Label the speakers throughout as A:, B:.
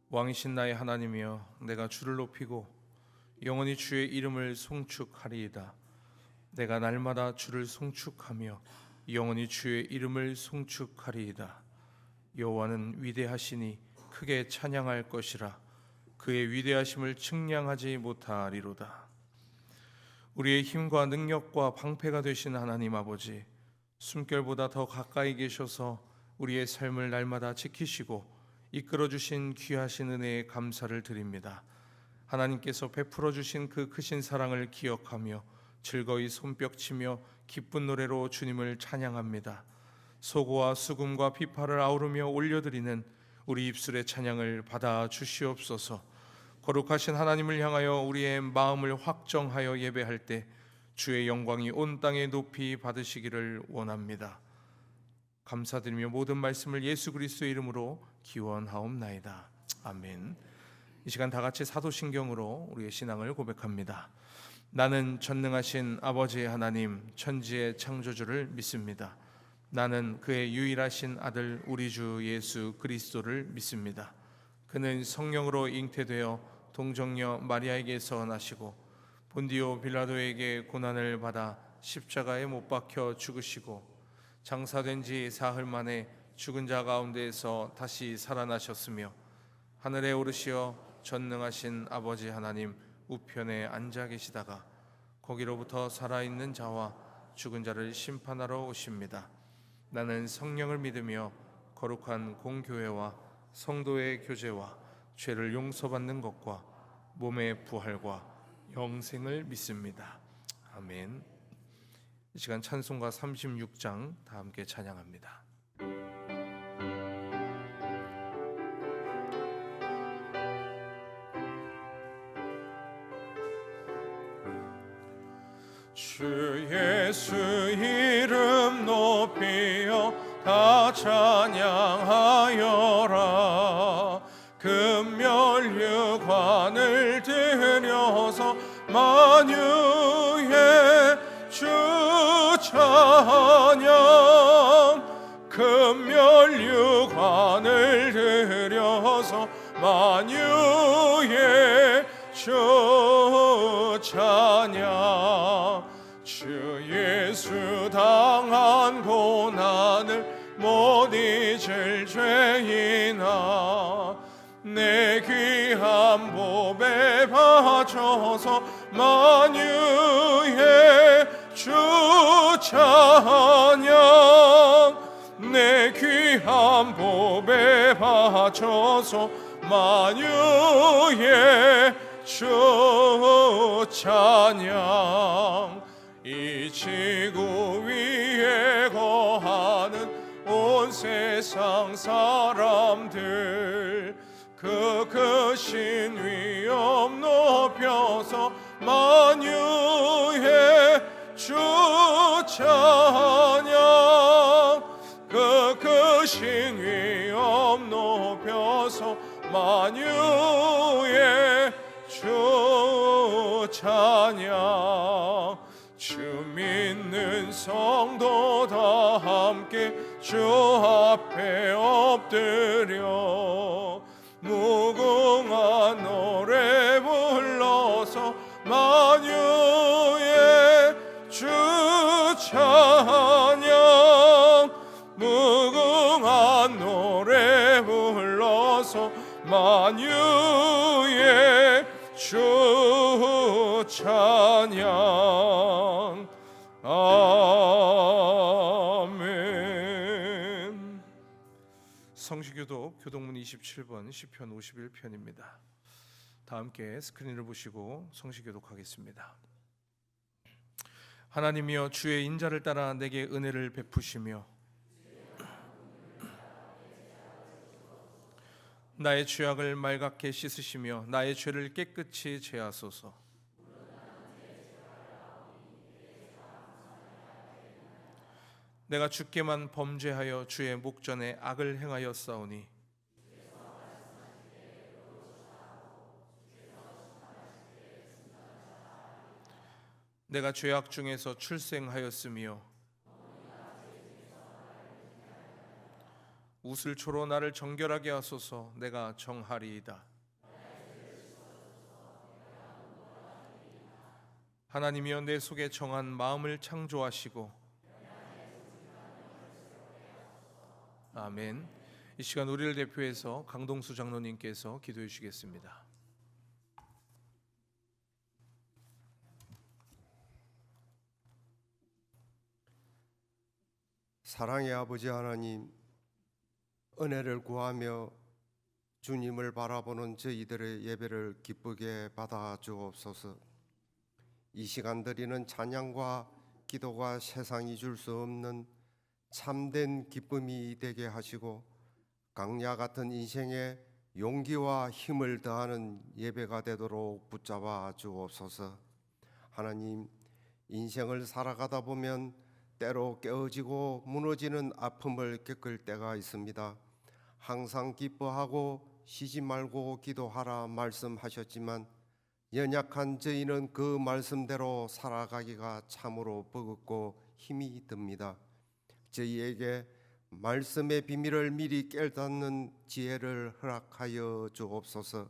A: 왕이신 나의 하나님이여, 내가 주를 높이고 영원히 주의 이름을 송축하리이다. 내가 날마다 주를 송축하며 영원히 주의 이름을 송축하리이다. 여호와는 위대하시니 크게 찬양할 것이라. 그의 위대하심을 측량하지 못하리로다. 우리의 힘과 능력과 방패가 되신 하나님 아버지, 숨결보다 더 가까이 계셔서 우리의 삶을 날마다 지키시고 이끌어주신 귀하신 은혜에 감사를 드립니다. 하나님께서 베풀어 주신 그 크신 사랑을 기억하며 즐거이 손뼉치며 기쁜 노래로 주님을 찬양합니다. 소고와 수금과 비파를 아우르며 올려드리는 우리 입술의 찬양을 받아 주시옵소서. 거룩하신 하나님을 향하여 우리의 마음을 확정하여 예배할 때 주의 영광이 온 땅에 높이 받으시기를 원합니다. 감사드리며 모든 말씀을 예수 그리스도의 이름으로 기원하옵나이다. 아멘. 이 시간 다 같이 사도신경으로 우리의 신앙을 고백합니다. 나는 전능하신 아버지 하나님, 천지의 창조주를 믿습니다. 나는 그의 유일하신 아들 우리 주 예수 그리스도를 믿습니다. 그는 성령으로 잉태되어 동정녀 마리아에게서 나시고 본디오 빌라도에게 고난을 받아 십자가에 못 박혀 죽으시고 장사된 지 사흘 만에 죽은 자 가운데에서 다시 살아나셨으며 하늘에 오르시어 전능하신 아버지 하나님 우편에 앉아 계시다가 거기로부터 살아있는 자와 죽은 자를 심판하러 오십니다. 나는 성령을 믿으며 거룩한 공교회와 성도의 교제와 죄를 용서받는 것과 몸의 부활과 영생을 믿습니다. 아멘. 이 시간 찬송가 36장 다 함께 찬양합니다.
B: 주 예수 이름 높이어 다 찬양하여라. 금멸류관을 들여서 만유의 주 찬양. 금멸류관을 들여서 만유의 주 찬양. 주 예수 당한 고난을 못 잊을 죄인아, 내 귀한 보배 바쳐서 만유의 주 찬양. 내 귀한 보배 바쳐서 만유의 주 찬양. 이 지구 위에 거하는 온 세상 사람들 그 크신 위엄 높여서 만유의 주 찬양. 그 크신 위엄 높여서 만유의 주 찬양. 주 믿는 성도 다 함께 주 앞에 엎드려 무궁한 노래 불러서 만유의 주 찬양. 무궁한 노래 불러서 만유의 주 찬양. 아멘.
A: 성시교독 교독문 27번 시편 51편입니다. 다 함께 스크린을 보시고 성시교독하겠습니다. 하나님이여, 주의 인자를 따라 내게 은혜를 베푸시며 나의 죄악을 말갛게 씻으시며 나의 죄를 깨끗이 제하소서. 내가 주께만 범죄하여 주의 목전에 악을 행하였사오니 내가 죄악 중에서 출생하였으며 우슬초로 나를 정결하게 하소서. 내가 정하리이다. 하나님이여 내 속에 정한 마음을 창조하시고. 아멘. 이 시간 우리를 대표해서 강동수 장로님께서 기도해 주시겠습니다.
C: 사랑의 아버지 하나님, 은혜를 구하며 주님을 바라보는 저희들의 예배를 기쁘게 받아 주옵소서. 이 시간 드리는 찬양과 기도가 세상이 줄 수 없는 참된 기쁨이 되게 하시고, 강야 같은 인생에 용기와 힘을 더하는 예배가 되도록 붙잡아 주옵소서. 하나님, 인생을 살아가다 보면 때로 깨어지고 무너지는 아픔을 겪을 때가 있습니다. 항상 기뻐하고 쉬지 말고 기도하라 말씀하셨지만 연약한 저희는 그 말씀대로 살아가기가 참으로 버겁고 힘이 듭니다. 저희에게 말씀의 비밀을 미리 깨닫는 지혜를 허락하여 주옵소서.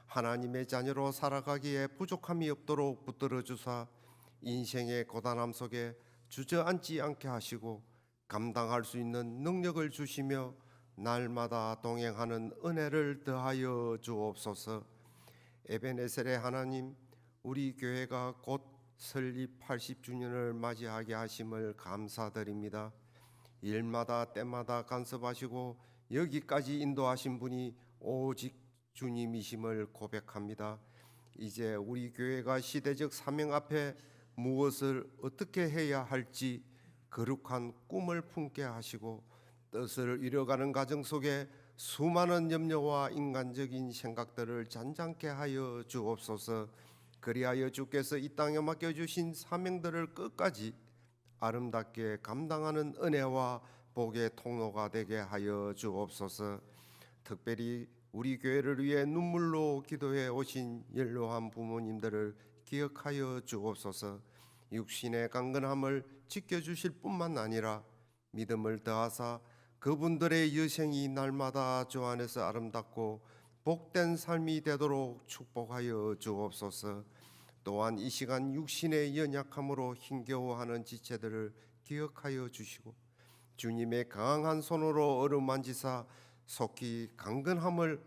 C: 하나님의 자녀로 살아가기에 부족함이 없도록 붙들어 주사 인생의 고단함 속에 주저앉지 않게 하시고 감당할 수 있는 능력을 주시며 날마다 동행하는 은혜를 더하여 주옵소서. 에베네셀의 하나님, 우리 교회가 곧 설립 80주년을 맞이하게 하심을 감사드립니다. 일마다 때마다 간섭하시고 여기까지 인도하신 분이 오직 주님이심을 고백합니다. 이제 우리 교회가 시대적 사명 앞에 무엇을 어떻게 해야 할지 거룩한 꿈을 품게 하시고 뜻을 이뤄가는 과정 속에 수많은 염려와 인간적인 생각들을 잔잔케 하여 주옵소서. 그리하여 주께서 이 땅에 맡겨주신 사명들을 끝까지 아름답게 감당하는 은혜와 복의 통로가 되게 하여 주옵소서. 특별히 우리 교회를 위해 눈물로 기도해 오신 연로한 부모님들을 기억하여 주옵소서. 육신의 강건함을 지켜주실 뿐만 아니라 믿음을 더하사 그분들의 여생이 날마다 주 안에서 아름답고 복된 삶이 되도록 축복하여 주옵소서. 또한 이 시간 육신의 연약함으로 힘겨워하는 지체들을 기억하여 주시고 주님의 강한 손으로 어루만지사 속히 강건함을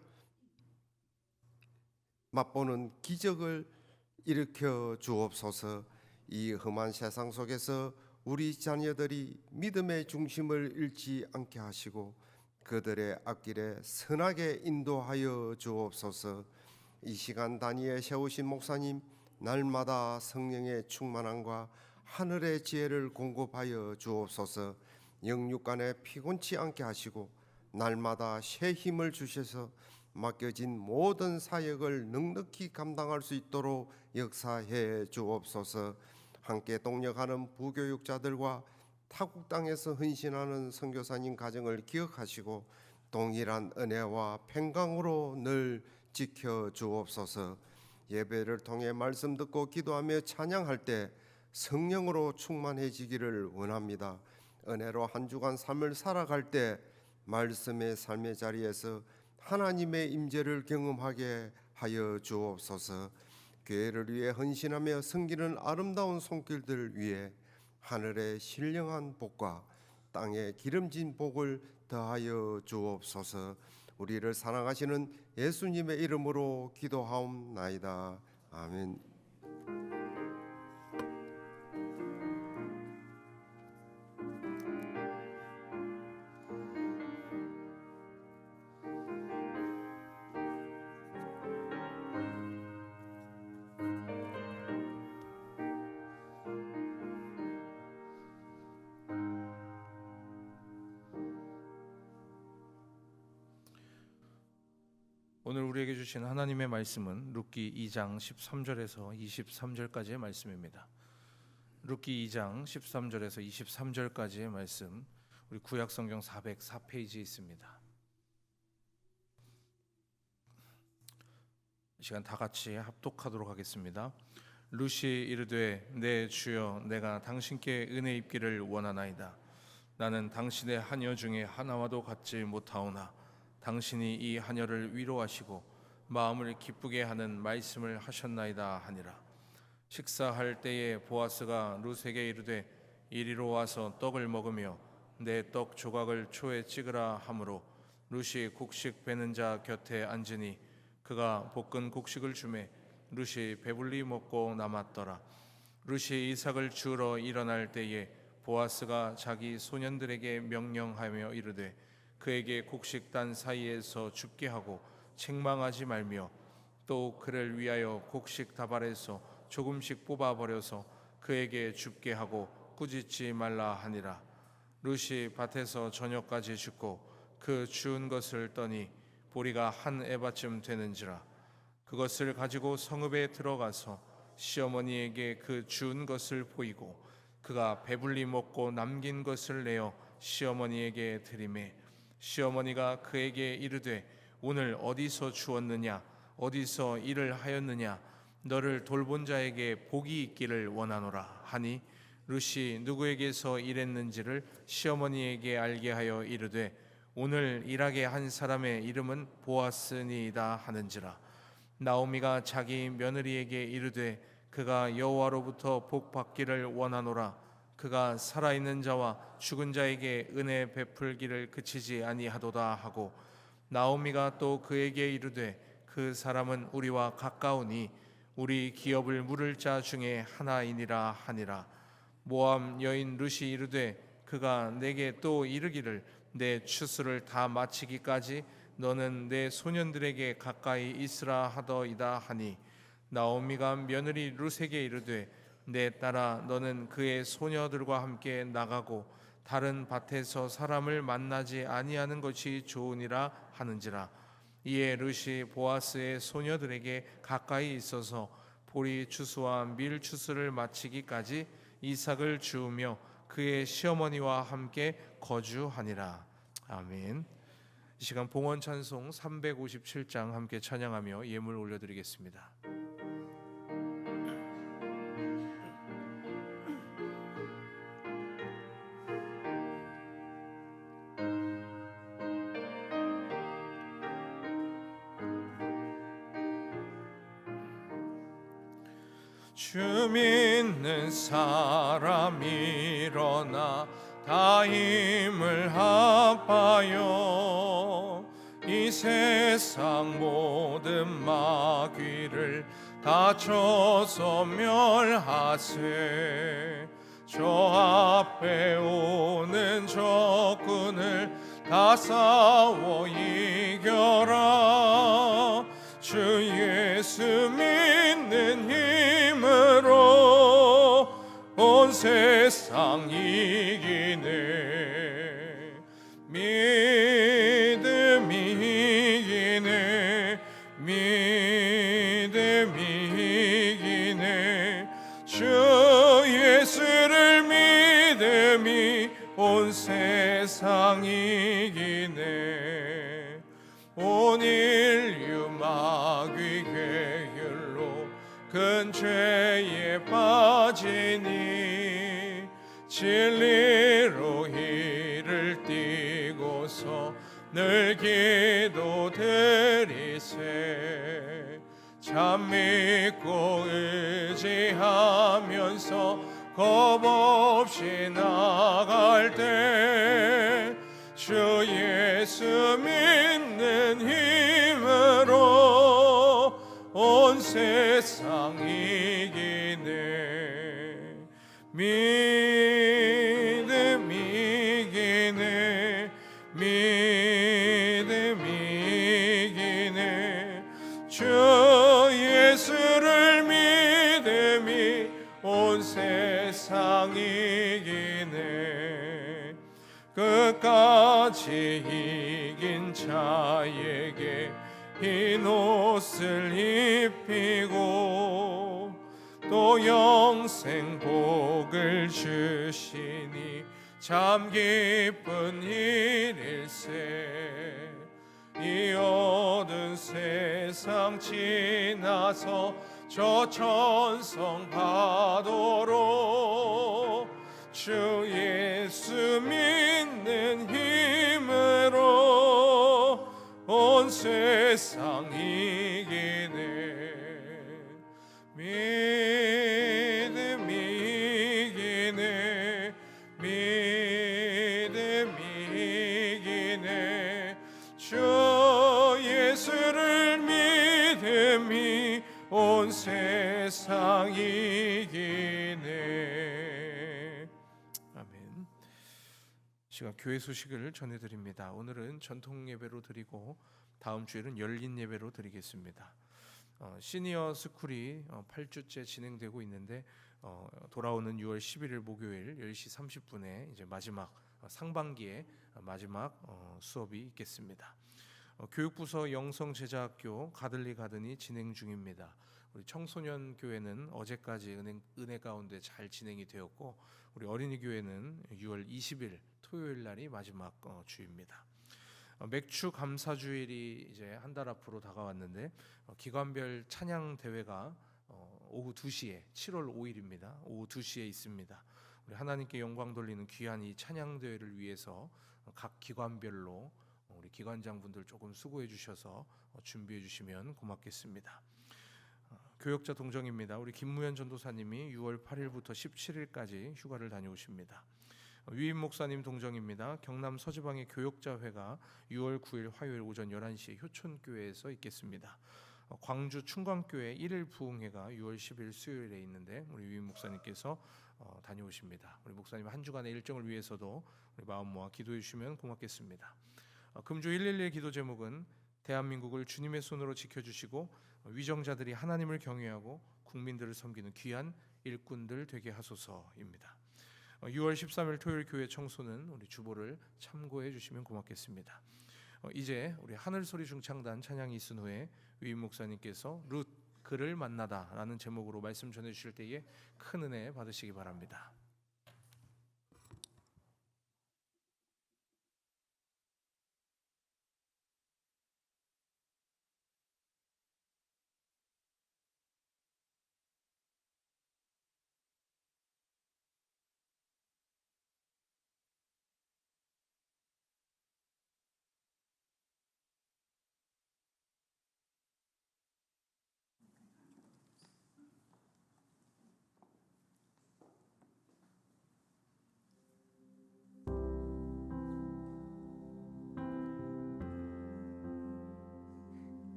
C: 맛보는 기적을 일으켜 주옵소서. 이 험한 세상 속에서 우리 자녀들이 믿음의 중심을 잃지 않게 하시고 그들의 앞길에 선하게 인도하여 주옵소서. 이 시간 단위에 세우신 목사님, 날마다 성령의 충만함과 하늘의 지혜를 공급하여 주옵소서. 영육간에 피곤치 않게 하시고 날마다 새 힘을 주셔서 맡겨진 모든 사역을 넉넉히 감당할 수 있도록 역사해 주옵소서. 함께 동력하는 부교육자들과 타국 땅에서 헌신하는 선교사님 가정을 기억하시고 동일한 은혜와 평강으로 늘 지켜 주옵소서. 예배를 통해 말씀 듣고 기도하며 찬양할 때 성령으로 충만해지기를 원합니다. 은혜로 한 주간 삶을 살아갈 때 말씀의 삶의 자리에서 하나님의 임재를 경험하게 하여 주옵소서. 교회를 위해 헌신하며 섬기는 아름다운 손길들 위해 하늘의 신령한 복과 땅의 기름진 복을 더하여 주옵소서. 우리를 사랑하시는 예수님의 이름으로 기도하옵나이다. 아멘.
A: 오늘 우리에게 주신 하나님의 말씀은 룻기 2장 13절에서 23절까지의 말씀입니다. 룻기 2장 13절에서 23절까지의 말씀, 우리 구약 성경 404페이지에 있습니다. 이 시간 다 같이 합독하도록 하겠습니다. 룻이 이르되 내 주여 내가 당신께 은혜 입기를 원하나이다. 나는 당신의 하녀 중에 하나와도 같지 못하오나 당신이 이 하녀를 위로하시고 마음을 기쁘게 하는 말씀을 하셨나이다 하니라. 식사할 때에 보아스가 룻에게 이르되 이리로 와서 떡을 먹으며 내 떡 조각을 초에 찍으라 하므로 룻이 곡식 베는 자 곁에 앉으니 그가 볶은 곡식을 주매 룻이 배불리 먹고 남았더라. 룻이 이삭을 주우러 일어날 때에 보아스가 자기 소년들에게 명령하며 이르되 그에게 곡식 단 사이에서 죽게 하고 책망하지 말며 또 그를 위하여 곡식 다발에서 조금씩 뽑아 버려서 그에게 줍게 하고 꾸짖지 말라 하니라. 룻이 밭에서 저녁까지 죽고 그 주운 것을 떠니 보리가 한 에바쯤 되는지라. 그것을 가지고 성읍에 들어가서 시어머니에게 그 주운 것을 보이고 그가 배불리 먹고 남긴 것을 내어 시어머니에게 드리매 시어머니가 그에게 이르되 오늘 어디서 주었느냐 어디서 일을 하였느냐 너를 돌본 자에게 복이 있기를 원하노라 하니 룻이 누구에게서 일했는지를 시어머니에게 알게 하여 이르되 오늘 일하게 한 사람의 이름은 보아스니이다 하는지라. 나오미가 자기 며느리에게 이르되 그가 여호와로부터 복 받기를 원하노라. 그가 살아있는 자와 죽은 자에게 은혜 베풀기를 그치지 아니하도다 하고 나오미가 또 그에게 이르되 그 사람은 우리와 가까우니 우리 기업을 물을 자 중에 하나이니라 하니라. 모압 여인 룻이 이르되 그가 내게 또 이르기를 내 추수를 다 마치기까지 너는 내 소년들에게 가까이 있으라 하더이다 하니 나오미가 며느리 룻에게 이르되 내 딸아 너는 그의 소녀들과 함께 나가고 다른 밭에서 사람을 만나지 아니하는 것이 좋으니라 하는지라. 이에 룻이 보아스의 소녀들에게 가까이 있어서 보리 추수와 밀 추수를 마치기까지 이삭을 주우며 그의 시어머니와 함께 거주하니라. 아멘. 이 시간 봉헌 찬송 357장 함께 찬양하며 예물 올려드리겠습니다.
B: 주 믿는 사람 일어나 다 힘을 합하여 이 세상 모든 마귀를 다 쳐서 멸하세. 저 앞에 오는 적군을 다 싸워 이겨라. 주 예수 믿는 힘으로 온 세상 이기네. 믿음이 이기네. 믿음이 이기네. 주 예수를 믿음이 온 세상 이기네. 온 인류 마귀 괴율로 큰 죄에 빠지니 진리로 이를 띠고서 늘 기도드리세. 참 믿고 의지하면서 겁없이 나갈 때 주 예수 믿는 힘으로 온 세상 이기네. 믿음 이기네. 믿음 이기네. 주 예수를 믿음이 온 세상 이기네. 끝까지 이긴 자에게 흰 옷을 입히고 또 영생 복을 주시니 참 기쁜 일일세. 이 어두운 세상 지나서 저 천성 파도로 주 예수 믿는 힘으로 온 세상 이기네. 믿음 이기네. 믿음 이기네. 주 예수를 믿음이 온 세상 이기네.
A: 아멘. 시간 교회 소식을 전해드립니다. 오늘은 전통 예배로 드리고 다음 주에는 열린 예배로 드리겠습니다. 시니어 스쿨이 8주째 진행되고 있는데 돌아오는 6월 11일 목요일 10시 30분에 이제 마지막 상반기의 마지막 수업이 있겠습니다. 교육부서 영성제자학교 가들리 가든이 진행 중입니다. 우리 청소년 교회는 어제까지 은혜 가운데 잘 진행이 되었고, 우리 어린이 교회는 6월 20일 토요일 날이 마지막 주입니다. 맥주 감사주일이 이제 한 달 앞으로 다가왔는데 기관별 찬양 대회가 오후 2시에 7월 5일입니다. 오후 2시에 있습니다. 우리 하나님께 영광 돌리는 귀한 이 찬양 대회를 위해서 각 기관별로 우리 기관장분들 조금 수고해 주셔서 준비해 주시면 고맙겠습니다. 교역자 동정입니다. 우리 김무현 전도사님이 6월 8일부터 17일까지 휴가를 다녀오십니다. 위임 목사님 동정입니다. 경남 서지방의 교역자회가 6월 9일 화요일 오전 11시에 효촌교회에서 있겠습니다. 광주 충광교회 1일 부흥회가 6월 10일 수요일에 있는데 우리 위임 목사님께서 다녀오십니다. 우리 목사님 한 주간의 일정을 위해서도 우리 마음 모아 기도해 주시면 고맙겠습니다. 금주 111 기도 제목은 대한민국을 주님의 손으로 지켜주시고 위정자들이 하나님을 경외하고 국민들을 섬기는 귀한 일꾼들 되게 하소서입니다. 6월 13일 토요일 교회 청소는 우리 주보를 참고해 주시면 고맙겠습니다. 이제 우리 하늘소리 중창단 찬양이 있은 후에 위임 목사님께서 룻 그를 만나다 라는 제목으로 말씀 전해 주실 때에 큰 은혜 받으시기 바랍니다.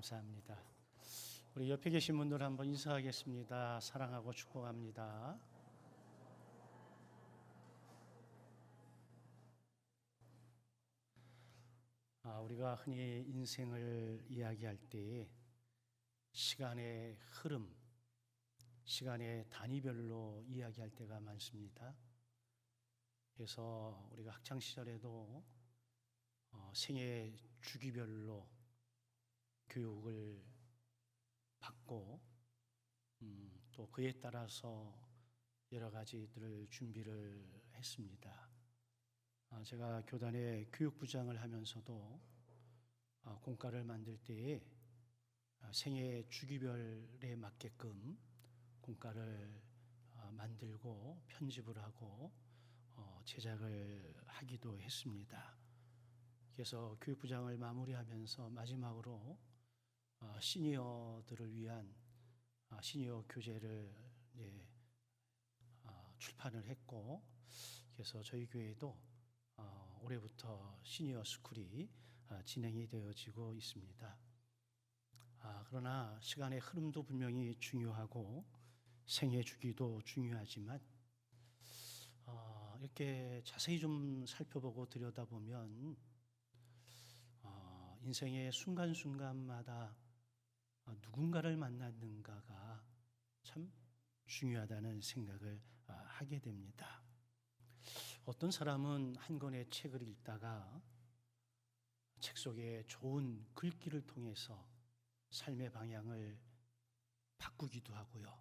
D: 감사합니다. 우리 옆에 계신 분들 한번 인사하겠습니다. 사랑하고 축복합니다. 우리가 흔히 인생을 이야기할 때 시간의 흐름, 시간의 단위별로 이야기할 때가 많습니다. 그래서 우리가 학창 시절에도 생애 주기별로 교육을 받고 또 그에 따라서 여러 가지들을 준비를 했습니다. 제가 교단의 교육부장을 하면서도 공과를 만들 때에 생애 주기별에 맞게끔 공과를 만들고 편집을 하고 제작을 하기도 했습니다. 그래서 교육부장을 마무리하면서 마지막으로 시니어들을 위한 시니어 교재를 출판을 했고, 그래서 저희 교회도 올해부터 시니어 스쿨이 진행이 되어지고 있습니다. 그러나 시간의 흐름도 분명히 중요하고 생애 주기도 중요하지만 이렇게 자세히 좀 살펴보고 들여다보면 인생의 순간순간마다 누군가를 만났는가가 참 중요하다는 생각을 하게 됩니다. 어떤 사람은 한 권의 책을 읽다가 책 속에 좋은 글귀를 통해서 삶의 방향을 바꾸기도 하고요.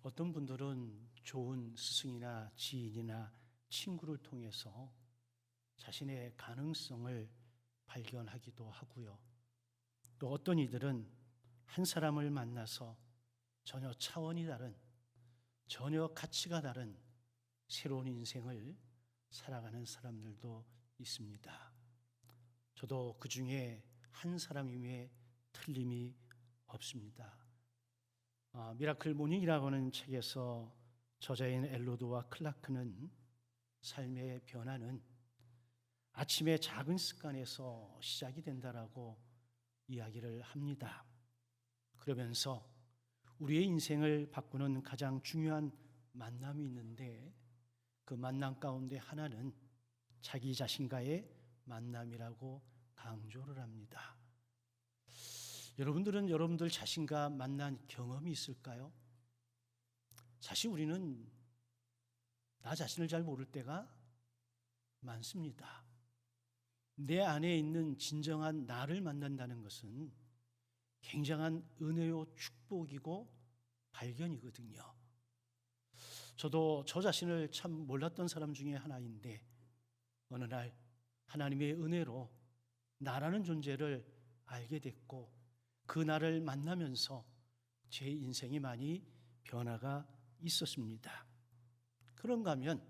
D: 어떤 분들은 좋은 스승이나 지인이나 친구를 통해서 자신의 가능성을 발견하기도 하고요. 또 어떤 이들은 한 사람을 만나서 전혀 차원이 다른, 전혀 가치가 다른 새로운 인생을 살아가는 사람들도 있습니다. 저도 그 중에 한 사람임에 틀림이 없습니다. 미라클 모닝이라고 하는 책에서 저자인 엘로드와 클라크는 삶의 변화는 아침의 작은 습관에서 시작이 된다라고 이야기를 합니다. 그러면서 우리의 인생을 바꾸는 가장 중요한 만남이 있는데 그 만남 가운데 하나는 자기 자신과의 만남이라고 강조를 합니다. 여러분들은 여러분들 자신과 만난 경험이 있을까요? 사실 우리는 나 자신을 잘 모를 때가 많습니다. 내 안에 있는 진정한 나를 만난다는 것은 굉장한 은혜요 축복이고 발견이거든요. 저도 저 자신을 참 몰랐던 사람 중에 하나인데 어느 날 하나님의 은혜로 나라는 존재를 알게 됐고 그 나를 만나면서 제 인생이 많이 변화가 있었습니다. 그런가 하면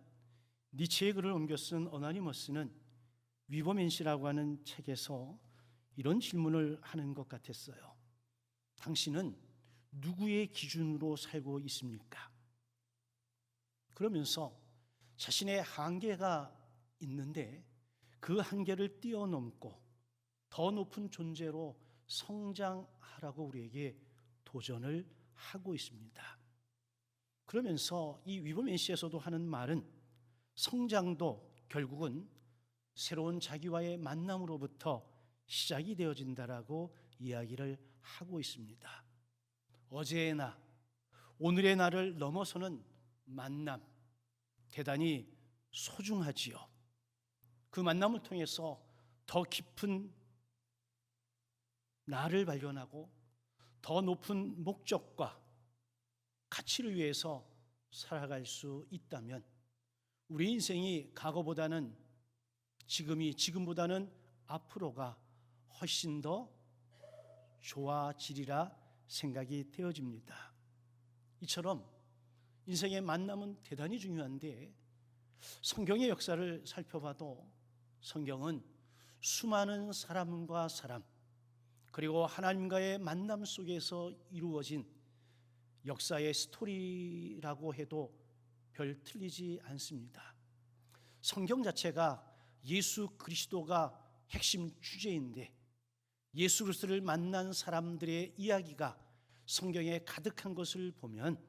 D: 니체의 글을 옮겨 쓴 어나니머스는 위버맨시라고 하는 책에서 이런 질문을 하는 것 같았어요. 당신은 누구의 기준으로 살고 있습니까? 그러면서 자신의 한계가 있는데 그 한계를 뛰어넘고 더 높은 존재로 성장하라고 우리에게 도전을 하고 있습니다. 그러면서 이 위버맨시에서도 하는 말은 성장도 결국은 새로운 자기와의 만남으로부터 시작이 되어진다라고 이야기를 하고 있습니다. 어제의 나, 오늘의 나를 넘어서는 만남, 대단히 소중하지요. 그 만남을 통해서 더 깊은 나를 발견하고 더 높은 목적과 가치를 위해서 살아갈 수 있다면 우리 인생이 과거보다는 지금보다는 앞으로가 훨씬 더 좋아지리라 생각이 되어집니다. 이처럼 인생의 만남은 대단히 중요한데 성경의 역사를 살펴봐도 성경은 수많은 사람과 사람 그리고 하나님과의 만남 속에서 이루어진 역사의 스토리라고 해도 별 틀리지 않습니다. 성경 자체가 예수 그리스도가 핵심 주제인데 예수 그리스도를 만난 사람들의 이야기가 성경에 가득한 것을 보면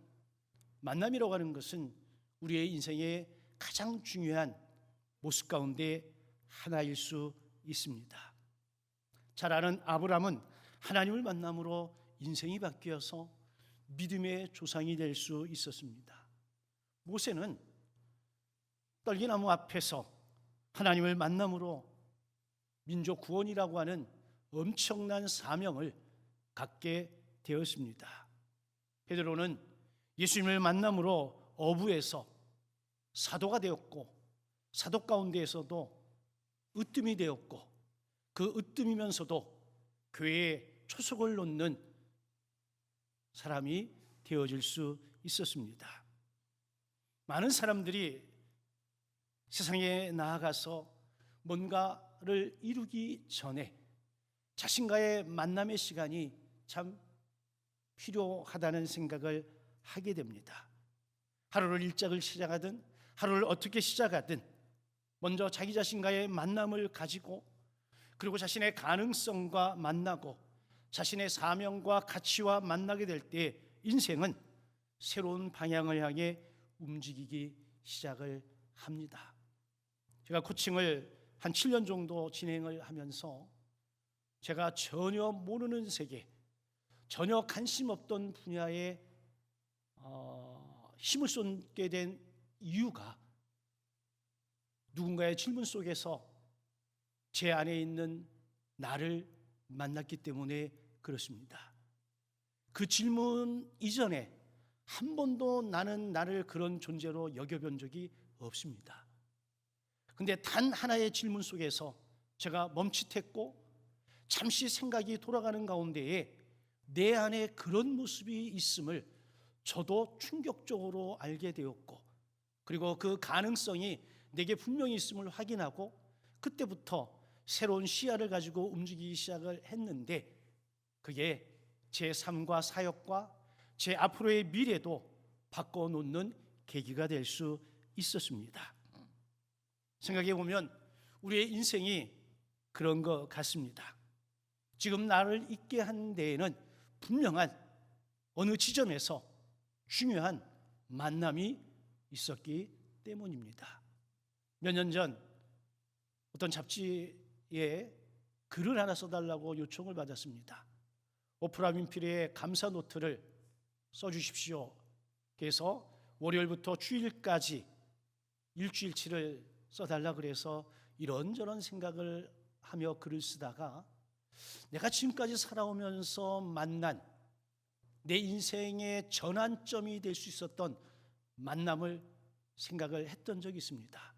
D: 만남이라고 하는 것은 우리의 인생의 가장 중요한 모습 가운데 하나일 수 있습니다. 잘 아는 아브라함은 하나님을 만남으로 인생이 바뀌어서 믿음의 조상이 될 수 있었습니다. 모세는 떨기나무 앞에서 하나님을 만남으로 민족 구원이라고 하는 엄청난 사명을 갖게 되었습니다. 베드로는 예수님을 만남으로 어부에서 사도가 되었고, 사도 가운데에서도 으뜸이 되었고, 그 으뜸이면서도 교회에 초석을 놓는 사람이 되어질 수 있었습니다. 많은 사람들이 세상에 나아가서 뭔가를 이루기 전에 자신과의 만남의 시간이 참 필요하다는 생각을 하게 됩니다. 하루를 일찍을 시작하든 하루를 어떻게 시작하든 먼저 자기 자신과의 만남을 가지고, 그리고 자신의 가능성과 만나고 자신의 사명과 가치와 만나게 될 때 인생은 새로운 방향을 향해 움직이기 시작을 합니다. 제가 코칭을 한 7년 정도 진행을 하면서 제가 전혀 모르는 세계, 전혀 관심 없던 분야에 힘을 쏟게 된 이유가 누군가의 질문 속에서 제 안에 있는 나를 만났기 때문에 그렇습니다. 그 질문 이전에 한 번도 나는 나를 그런 존재로 여겨본 적이 없습니다. 근데 단 하나의 질문 속에서 제가 멈칫했고 잠시 생각이 돌아가는 가운데에 내 안에 그런 모습이 있음을 저도 충격적으로 알게 되었고, 그리고 그 가능성이 내게 분명히 있음을 확인하고 그때부터 새로운 시야를 가지고 움직이기 시작을 했는데, 그게 제 삶과 사역과 제 앞으로의 미래도 바꿔놓는 계기가 될 수 있었습니다. 생각해 보면 우리의 인생이 그런 것 같습니다. 지금 나를 있게 한 데에는 분명한 어느 지점에서 중요한 만남이 있었기 때문입니다. 몇 년 전 어떤 잡지에 글을 하나 써달라고 요청을 받았습니다. 오프라 윈프리의 감사 노트를 써주십시오. 그래서 월요일부터 주일까지 일주일치를 써달라 그래서 이런저런 생각을 하며 글을 쓰다가 내가 지금까지 살아오면서 만난 내 인생의 전환점이 될 수 있었던 만남을 생각을 했던 적이 있습니다.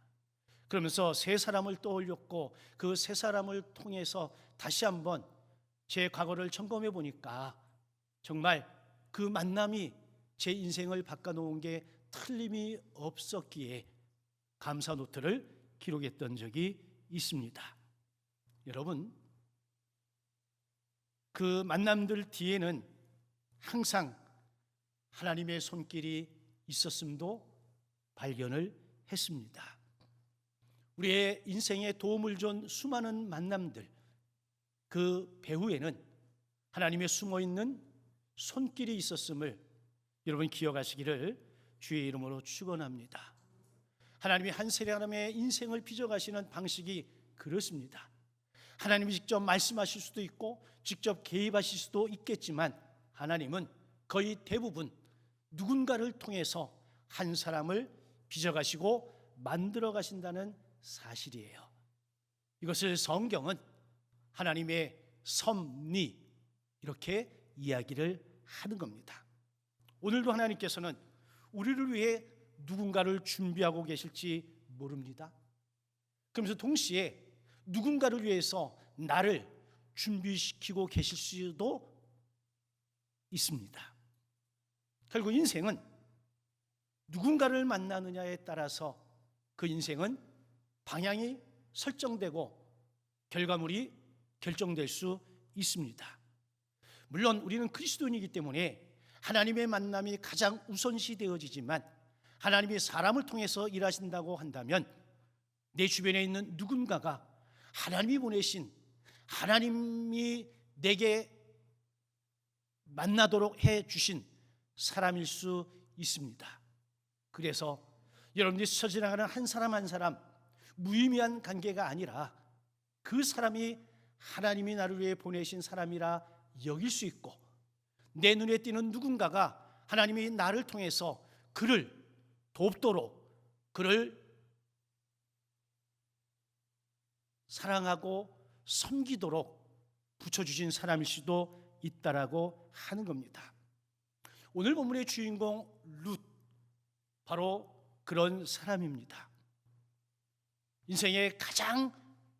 D: 그러면서 세 사람을 떠올렸고 그 세 사람을 통해서 다시 한번 제 과거를 점검해 보니까 정말 그 만남이 제 인생을 바꿔놓은 게 틀림이 없었기에 감사 노트를 기록했던 적이 있습니다. 여러분, 그 만남들 뒤에는 항상 하나님의 손길이 있었음도 발견을 했습니다. 우리의 인생에 도움을 준 수많은 만남들, 그 배후에는 하나님의 숨어있는 손길이 있었음을 여러분 기억하시기를 주의 이름으로 축원합니다. 하나님이 한 사람의 인생을 빚어가시는 방식이 그렇습니다. 하나님이 직접 말씀하실 수도 있고 직접 개입하실 수도 있겠지만 하나님은 거의 대부분 누군가를 통해서 한 사람을 빚어가시고 만들어 가신다는 사실이에요. 이것을 성경은 하나님의 섭리 이렇게 이야기를 하는 겁니다. 오늘도 하나님께서는 우리를 위해 누군가를 준비하고 계실지 모릅니다. 그러면서 동시에 누군가를 위해서 나를 준비시키고 계실 수도 있습니다. 결국 인생은 누군가를 만나느냐에 따라서 그 인생은 방향이 설정되고 결과물이 결정될 수 있습니다. 물론 우리는 그리스도인이기 때문에 하나님의 만남이 가장 우선시 되어지지만 하나님이 사람을 통해서 일하신다고 한다면 내 주변에 있는 누군가가 하나님이 보내신 하나님이 내게 만나도록 해 주신 사람일 수 있습니다. 그래서 여러분들이 스쳐 지나가는 한 사람 한 사람 무의미한 관계가 아니라 그 사람이 하나님이 나를 위해 보내신 사람이라 여길 수 있고, 내 눈에 띄는 누군가가 하나님이 나를 통해서 그를 돕도록, 그를 사랑하고 섬기도록 붙여주신 사람일 수도 있다라고 하는 겁니다. 오늘 본문의 주인공 룻, 바로 그런 사람입니다. 인생의 가장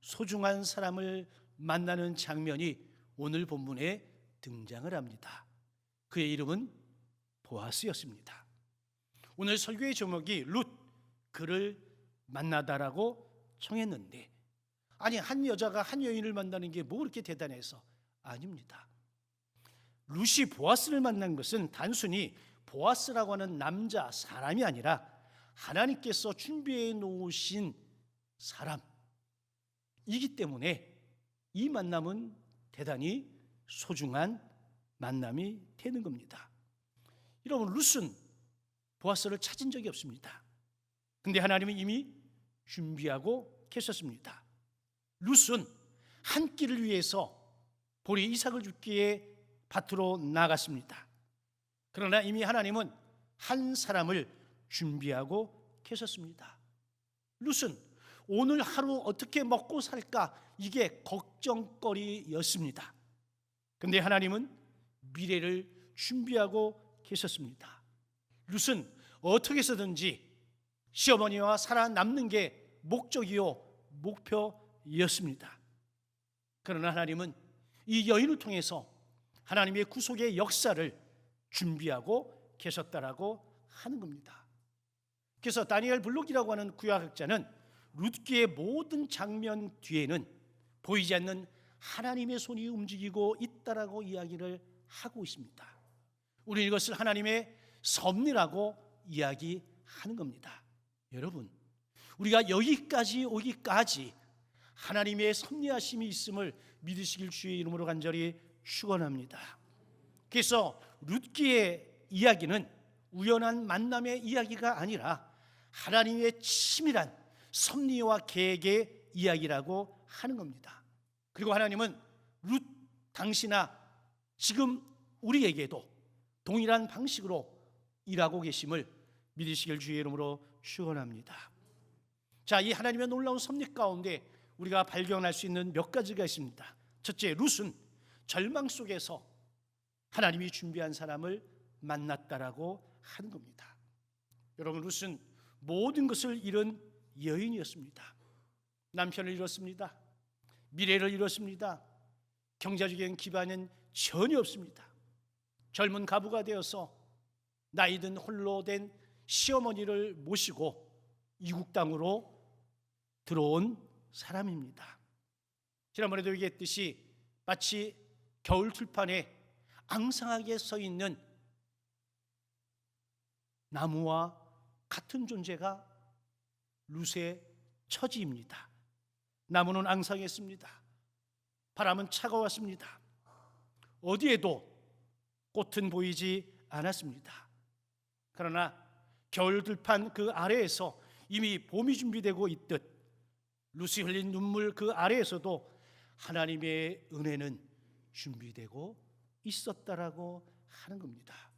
D: 소중한 사람을 만나는 장면이 오늘 본문에 등장을 합니다. 그의 이름은 보아스였습니다. 오늘 설교의 제목이 룻, 그를 만나다라고 정했는데, 아니 한 여자가 한 여인을 만나는 게 뭐 그렇게 대단해서? 아닙니다. 룻이 보아스를 만난 것은 단순히 보아스라고 하는 남자, 사람이 아니라 하나님께서 준비해 놓으신 사람이기 때문에 이 만남은 대단히 소중한 만남이 되는 겁니다. 여러분, 룻은 보아스를 찾은 적이 없습니다. 근데 하나님은 이미 준비하고 계셨습니다. 룻은 한 끼를 위해서 보리 이삭을 줍기에 밭으로 나갔습니다. 그러나 이미 하나님은 한 사람을 준비하고 계셨습니다. 룻은 오늘 하루 어떻게 먹고 살까, 이게 걱정거리였습니다. 그런데 하나님은 미래를 준비하고 계셨습니다. 룻은 어떻게 해서든지 시어머니와 살아남는 게 목적이요 목표였습니다. 그러나 하나님은 이 여인을 통해서 하나님의 구속의 역사를 준비하고 계셨다라고 하는 겁니다. 그래서 다니엘 블록이라고 하는 구약학자는 룻기의 모든 장면 뒤에는 보이지 않는 하나님의 손이 움직이고 있다라고 이야기를 하고 있습니다. 우리는 이것을 하나님의 섭리라고 이야기하는 겁니다. 여러분, 우리가 여기까지 오기까지 하나님의 섭리하심이 있음을 믿으시길 주의 이름으로 간절히 축원합니다. 그래서 룻기의 이야기는 우연한 만남의 이야기가 아니라 하나님의 치밀한 섭리와 계획의 이야기라고 하는 겁니다. 그리고 하나님은 룻 당시나 지금 우리에게도 동일한 방식으로 일하고 계심을 믿으시길 주의 이름으로 축원합니다. 자, 이 하나님의 놀라운 섭리 가운데 우리가 발견할 수 있는 몇 가지가 있습니다. 첫째, 룻은 절망 속에서 하나님이 준비한 사람을 만났다라고 하는 겁니다. 여러분, 룻은 모든 것을 잃은 여인이었습니다. 남편을 잃었습니다. 미래를 잃었습니다. 경제적인 기반은 전혀 없습니다. 젊은 가부가 되어서 나이든 홀로 된 시어머니를 모시고 이국 땅으로 들어온 사람입니다. 지난번에도 얘기했듯이 마치 겨울 들판에 앙상하게 서 있는 나무와 같은 존재가 룻의 처지입니다. 나무는 앙상했습니다. 바람은 차가웠습니다. 어디에도 꽃은 보이지 않았습니다. 그러나 겨울 들판 그 아래에서 이미 봄이 준비되고 있듯 룻이 흘린 눈물 그 아래에서도 하나님의 은혜는 준비되고 있었다라고 하는 겁니다.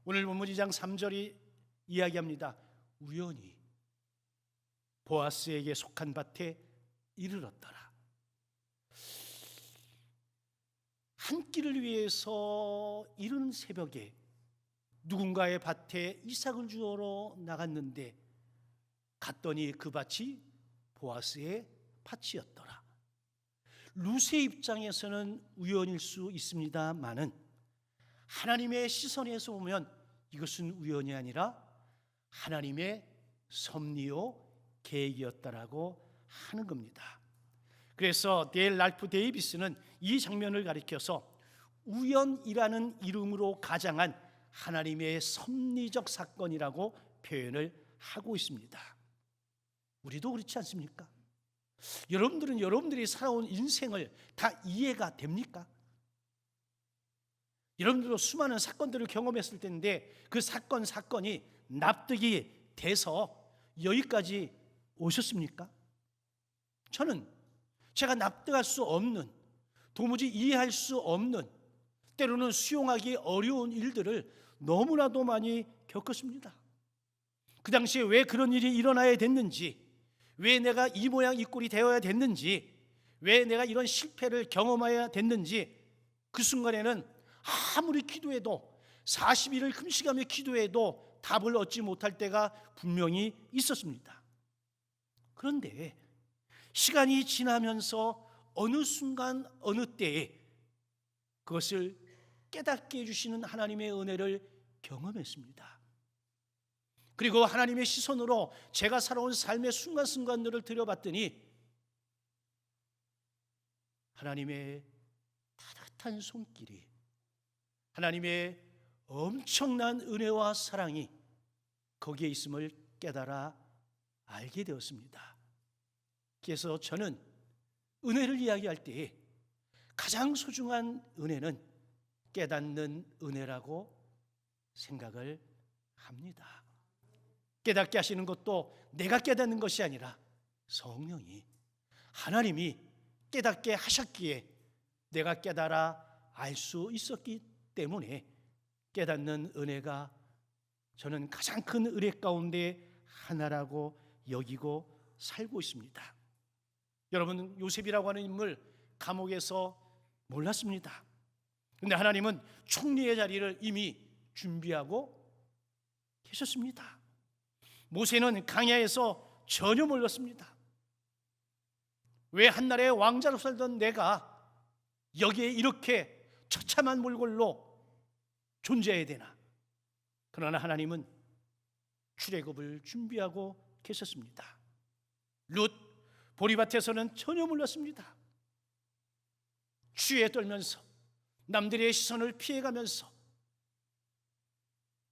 D: 오늘 본문 2장 3절이 이야기합니다. 우연히 보아스에게 속한 밭에 이르렀더라. 한 끼를 위해서 이른 새벽에 누군가의 밭에 이삭을 주우러 나갔는데 갔더니 그 밭이 보아스의 밭이었더라. 룻의 입장에서는 우연일 수 있습니다만은 하나님의 시선에서 보면 이것은 우연이 아니라 하나님의 섭리요 계획이었다라고 하는 겁니다. 그래서 데일 랄프 데이비스는 이 장면을 가리켜서 우연이라는 이름으로 가장한 하나님의 섭리적 사건이라고 표현을 하고 있습니다. 우리도 그렇지 않습니까? 여러분들은 여러분들이 살아온 인생을 다 이해가 됩니까? 여러분들도 수많은 사건들을 경험했을 텐데 그 사건이 납득이 돼서 여기까지 오셨습니까? 저는 제가 납득할 수 없는, 도무지 이해할 수 없는, 때로는 수용하기 어려운 일들을 너무나도 많이 겪었습니다. 그 당시에 왜 그런 일이 일어나야 됐는지, 왜 내가 이 모양 이 꼴이 되어야 됐는지, 왜 내가 이런 실패를 경험해야 됐는지, 그 순간에는 아무리 기도해도 40일을 금식하며 기도해도 답을 얻지 못할 때가 분명히 있었습니다. 그런데 시간이 지나면서 어느 순간 어느 때에 그것을 깨닫게 해주시는 하나님의 은혜를 경험했습니다. 그리고 하나님의 시선으로 제가 살아온 삶의 순간순간들을 들여봤더니 하나님의 따뜻한 손길이, 하나님의 엄청난 은혜와 사랑이 거기에 있음을 깨달아 알게 되었습니다. 그래서 저는 은혜를 이야기할 때 가장 소중한 은혜는 깨닫는 은혜라고 생각을 합니다. 깨닫게 하시는 것도 내가 깨닫는 것이 아니라 성령이, 하나님이 깨닫게 하셨기에 내가 깨달아 알 수 있었기 때문에 깨닫는 은혜가 저는 가장 큰 은혜 가운데 하나라고 여기고 살고 있습니다. 여러분, 요셉이라고 하는 인물 감옥에서 몰랐습니다. 그런데 하나님은 총리의 자리를 이미 준비하고 계셨습니다. 모세는 강야에서 전혀 몰랐습니다. 왜 한나라의 왕자로 살던 내가 여기에 이렇게 처참한 몰골로 존재해야 되나? 그러나 하나님은 출애굽을 준비하고 계셨습니다. 룻 보리밭에서는 전혀 몰랐습니다. 추위에 떨면서 남들의 시선을 피해가면서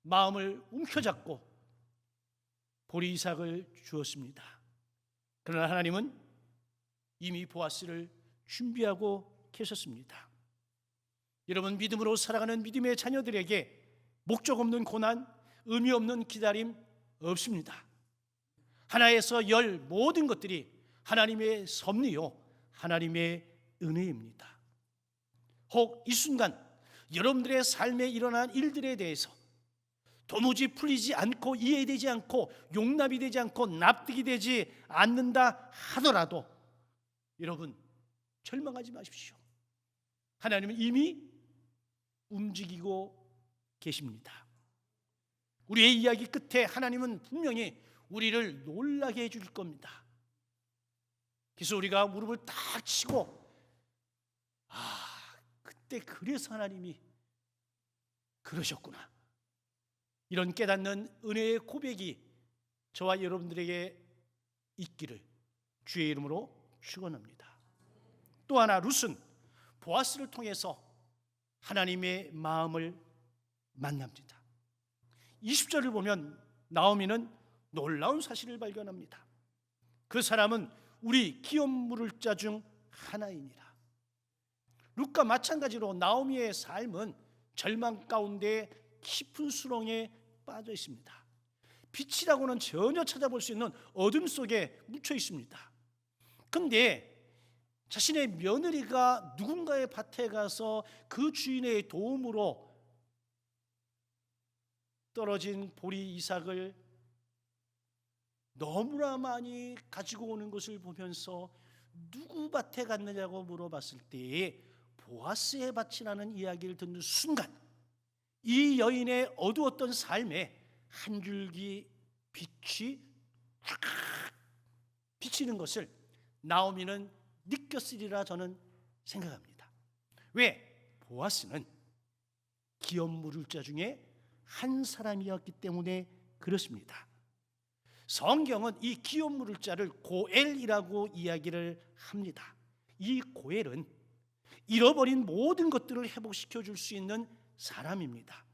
D: 마음을 움켜잡고 보리 이삭을 주었습니다. 그러나 하나님은 이미 보아스를 준비하고 계셨습니다. 여러분, 믿음으로 살아가는 믿음의 자녀들에게 목적 없는 고난, 의미 없는 기다림 없습니다. 하나에서 열 모든 것들이 하나님의 섭리요, 하나님의 은혜입니다. 혹 이 순간 여러분들의 삶에 일어난 일들에 대해서 도무지 풀리지 않고 이해되지 않고 용납이 되지 않고 납득이 되지 않는다 하더라도 여러분, 절망하지 마십시오. 하나님은 이미 움직이고 계십니다. 우리의 이야기 끝에 하나님은 분명히 우리를 놀라게 해줄 겁니다. 그래서 우리가 무릎을 딱 치고 그때 그래서 하나님이 그러셨구나, 이런 깨닫는 은혜의 고백이 저와 여러분들에게 있기를 주의 이름으로 축원합니다. 또 하나, 룻은 보아스를 통해서 하나님의 마음을 만납니다. 20절을 보면 나오미는 놀라운 사실을 발견합니다. 그 사람은 우리 기업 물을 자 중 하나이니라. 룻과 마찬가지로 나오미의 삶은 절망 가운데 깊은 수렁에 빠져 있습니다. 빛이라고는 전혀 찾아볼 수 있는 어둠 속에 묻혀 있습니다. 그런데 자신의 며느리가 누군가의 밭에 가서 그 주인의 도움으로 떨어진 보리 이삭을 너무나 많이 가지고 오는 것을 보면서 누구 밭에 갔느냐고 물어봤을 때에 보아스의 밭이라는 이야기를 듣는 순간 이 여인의 어두웠던 삶에 한 줄기 빛이 쫙 비치는 것을 나오미는 느꼈으리라 저는 생각합니다. 왜? 보아스는 기업 물을 자 중에 한 사람이었기 때문에 그렇습니다. 성경은 이 기업 물을 자를 고엘이라고 이야기를 합니다. 이 고엘은 잃어버린 모든 것들을 회복시켜 줄 수 있는 사람입니다.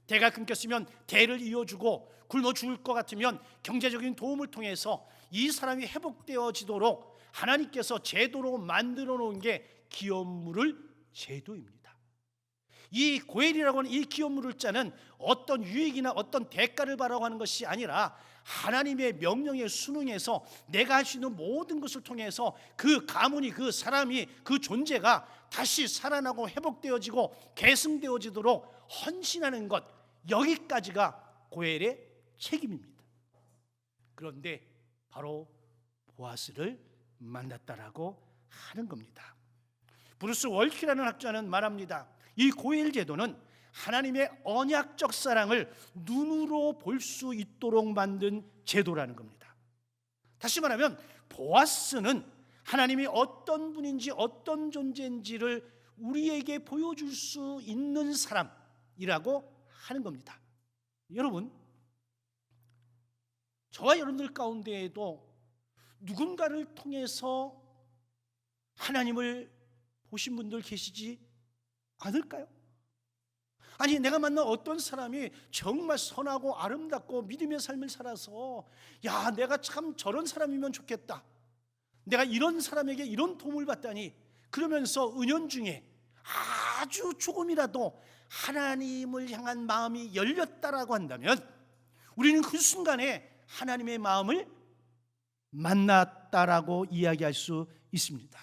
D: 대가 끊겼으면 대를 이어주고 굶어 죽을 것 같으면 경제적인 도움을 통해서 이 사람이 회복되어지도록 하나님께서 제도로 만들어 놓은 게 기업물을 제도입니다. 이 고엘이라고 하는 이 기업물을 자는 어떤 유익이나 어떤 대가를 바라고 하는 것이 아니라 하나님의 명령에 순응해서 내가 할 수 있는 모든 것을 통해서 그 가문이, 그 사람이, 그 존재가 다시 살아나고 회복되어지고 계승되어지도록 헌신하는 것, 여기까지가 고엘의 책임입니다. 그런데 바로 보아스를 만났다라고 하는 겁니다. 브루스 월키라는 학자는 말합니다. 이 고엘 제도는 하나님의 언약적 사랑을 눈으로 볼 수 있도록 만든 제도라는 겁니다. 다시 말하면 보아스는 하나님이 어떤 분인지 어떤 존재인지를 우리에게 보여줄 수 있는 사람이라고 하는 겁니다. 여러분, 저와 여러분들 가운데에도 누군가를 통해서 하나님을 보신 분들 계시지 않을까요? 아니, 내가 만난 어떤 사람이 정말 선하고 아름답고 믿음의 삶을 살아서 야, 내가 참 저런 사람이면 좋겠다, 내가 이런 사람에게 이런 도움을 받다니, 그러면서 은연중에 아주 조금이라도 하나님을 향한 마음이 열렸다라고 한다면 우리는 그 순간에 하나님의 마음을 만났다라고 이야기할 수 있습니다.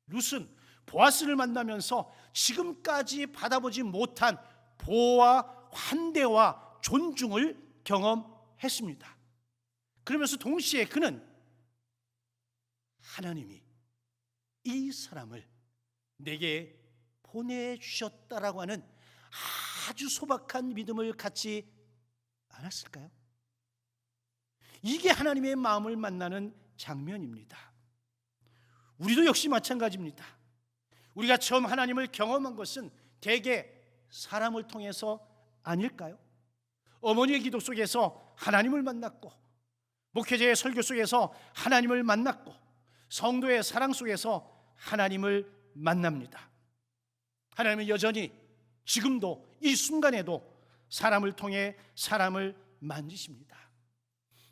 D: 룻은 보아스를 만나면서 지금까지 받아보지 못한 보호와 환대와 존중을 경험했습니다. 그러면서 동시에 그는 하나님이 이 사람을 내게 보내주셨다라고 하는 아주 소박한 믿음을 갖지 않았을까요? 이게 하나님의 마음을 만나는 장면입니다. 우리도 역시 마찬가지입니다. 우리가 처음 하나님을 경험한 것은 대개 사람을 통해서 아닐까요? 어머니의 기도 속에서 하나님을 만났고, 목회자의 설교 속에서 하나님을 만났고, 성도의 사랑 속에서 하나님을 만납니다. 하나님은 여전히 지금도 이 순간에도 사람을 통해 사람을 만지십니다.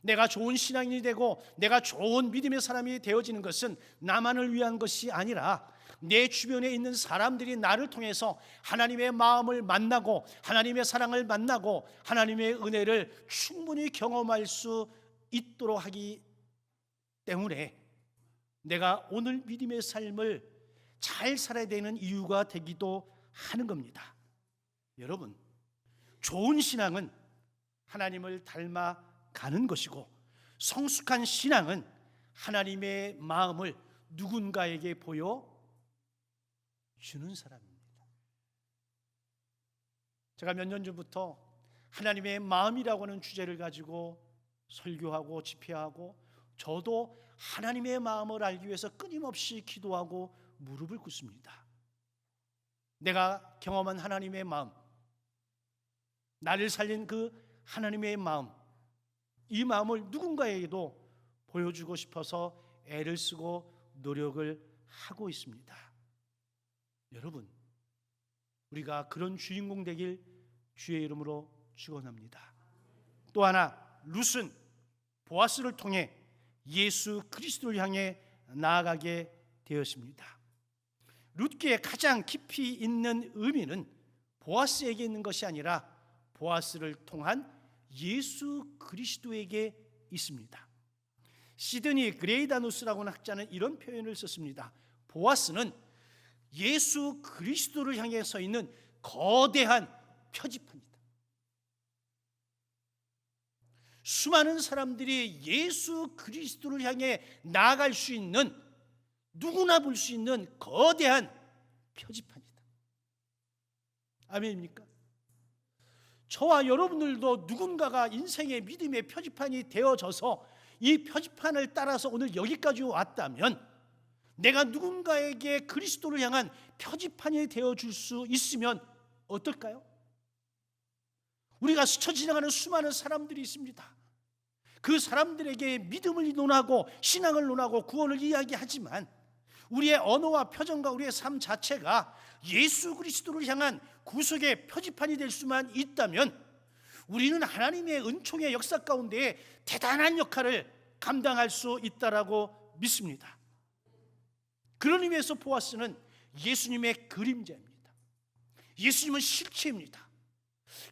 D: 내가 좋은 신앙인이 되고 내가 좋은 믿음의 사람이 되어지는 것은 나만을 위한 것이 아니라 내 주변에 있는 사람들이 나를 통해서 하나님의 마음을 만나고 하나님의 사랑을 만나고 하나님의 은혜를 충분히 경험할 수 있도록 하기 때문에 내가 오늘 믿음의 삶을 잘 살아야 되는 이유가 되기도 하는 겁니다. 여러분, 좋은 신앙은 하나님을 닮아가는 것이고, 성숙한 신앙은 하나님의 마음을 누군가에게 보여주는 사람입니다. 제가 몇 년 전부터 하나님의 마음이라고 하는 주제를 가지고 설교하고 집회하고, 저도 하나님의 마음을 알기 위해서 끊임없이 기도하고 무릎을 꿇습니다. 내가 경험한 하나님의 마음, 나를 살린 그 하나님의 마음, 이 마음을 누군가에게도 보여주고 싶어서 애를 쓰고 노력을 하고 있습니다. 여러분, 우리가 그런 주인공 되길 주의 이름으로 축원합니다. 또 하나, 룻은 보아스를 통해 예수 그리스도를 향해 나아가게 되었습니다. 룻기에 가장 깊이 있는 의미는 보아스에게 있는 것이 아니라 보아스를 통한 예수 그리스도에게 있습니다. 시드니 그레이다누스라고 하는 학자는 이런 표현을 썼습니다. 보아스는 예수 그리스도를 향해 서 있는 거대한 표지판이다. 수많은 사람들이 예수 그리스도를 향해 나아갈 수 있는, 누구나 볼 수 있는 거대한 표지판이다. 아멘입니까? 저와 여러분들도 누군가가 인생의 믿음의 표지판이 되어져서 이 표지판을 따라서 오늘 여기까지 왔다면, 내가 누군가에게 그리스도를 향한 표지판이 되어줄 수 있으면 어떨까요? 우리가 스쳐 지나가는 수많은 사람들이 있습니다. 그 사람들에게 믿음을 논하고 신앙을 논하고 구원을 이야기하지만 우리의 언어와 표정과 우리의 삶 자체가 예수 그리스도를 향한 구속의 표지판이 될 수만 있다면 우리는 하나님의 은총의 역사 가운데 대단한 역할을 감당할 수 있다라고 믿습니다. 그런 의미에서 보아스는 예수님의 그림자입니다. 예수님은 실체입니다.